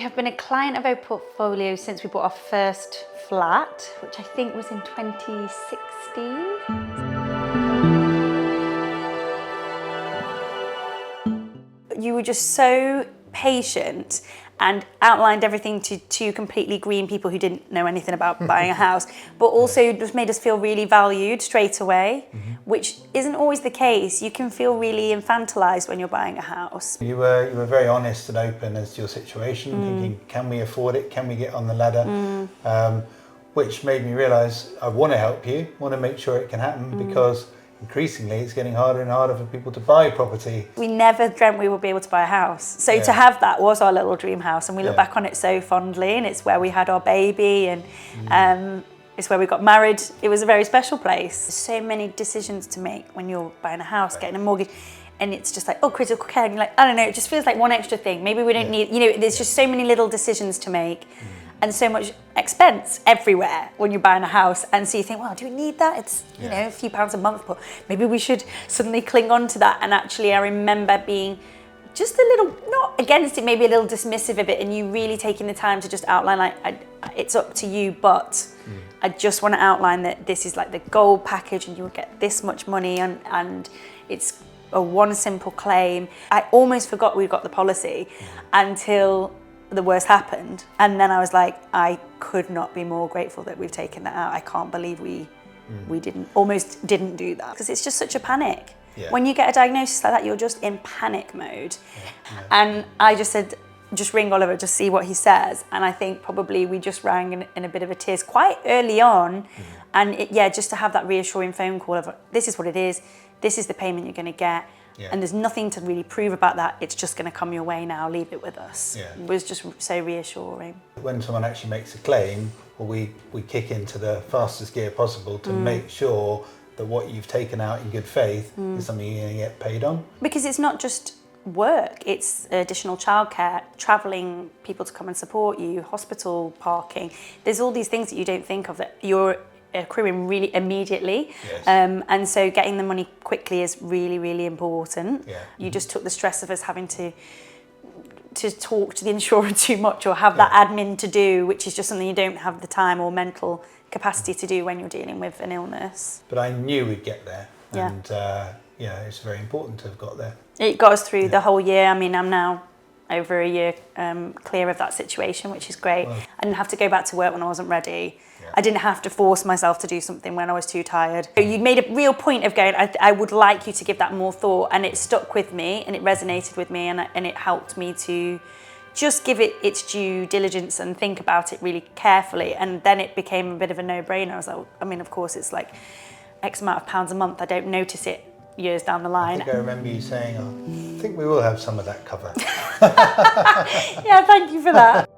have been a client of Oportfolio since we bought our first flat, which I think was in 2016. You were just so patient and outlined everything to two completely green people who didn't know anything about buying a house, but also just made us feel really valued straight away, which isn't always the case. You can feel really infantilized when you're buying a house. You were very honest and open as to your situation, thinking, can we afford it? Can we get on the ladder? Which made me realise I want to help you, want to make sure it can happen, because increasingly it's getting harder and harder for people to buy property. We never dreamt we would be able to buy a house. So to have that was our little dream house, and we look back on it so fondly, and it's where we had our baby, and it's where we got married. It was a very special place. There's so many decisions to make when you're buying a house, getting a mortgage, and it's just like, oh, critical care, and you're like, I don't know, it just feels like one extra thing. Maybe we don't need, there's just so many little decisions to make. And so much expense everywhere when you're buying a house, and so you think, well, do we need that? It's a few pounds a month, but maybe we should suddenly cling on to that. And actually, I remember being just a little, not against it, maybe a little dismissive of it, and you really taking the time to just outline, like, it's up to you, but I just want to outline that this is like the gold package, and you'll get this much money, and it's a one simple claim. I almost forgot we got the policy until the worst happened, and then I was like, I could not be more grateful that we've taken that out. I can't believe we almost didn't do that, because it's just such a panic. When you get a diagnosis like that, you're just in panic mode. And I just said, just ring Oliver, just see what he says. And I think probably we just rang in a bit of a tears quite early on, and just to have that reassuring phone call of, this is what it is, this is the payment you're going to get. And there's nothing to really prove about that. It's just going to come your way now. Leave it with us. It was just so reassuring. When someone actually makes a claim, well, we kick into the fastest gear possible to make sure that what you've taken out in good faith is something you're going to get paid on. Because it's not just work, it's additional childcare, travelling people to come and support you, hospital parking. There's all these things that you don't think of that you're accruing really immediately, and so getting the money quickly is really, really important. You just took the stress of us having to talk to the insurer too much, or have that admin to do, which is just something you don't have the time or mental capacity to do when you're dealing with an illness. But I knew we'd get there, and it's very important to have got there. It got us through the whole year. I mean, I'm now over a year clear of that situation, which is great. I didn't have to go back to work when I wasn't ready. I didn't have to force myself to do something when I was too tired. You made a real point of going, I would like you to give that more thought, and it stuck with me, and it resonated with me, and it helped me to just give it its due diligence and think about it really carefully. And then it became a bit of a no-brainer. I was like, I mean, of course, it's like X amount of pounds a month. I don't notice it years down the line. I think I remember you saying, I think we will have some of that cover. Yeah, thank you for that.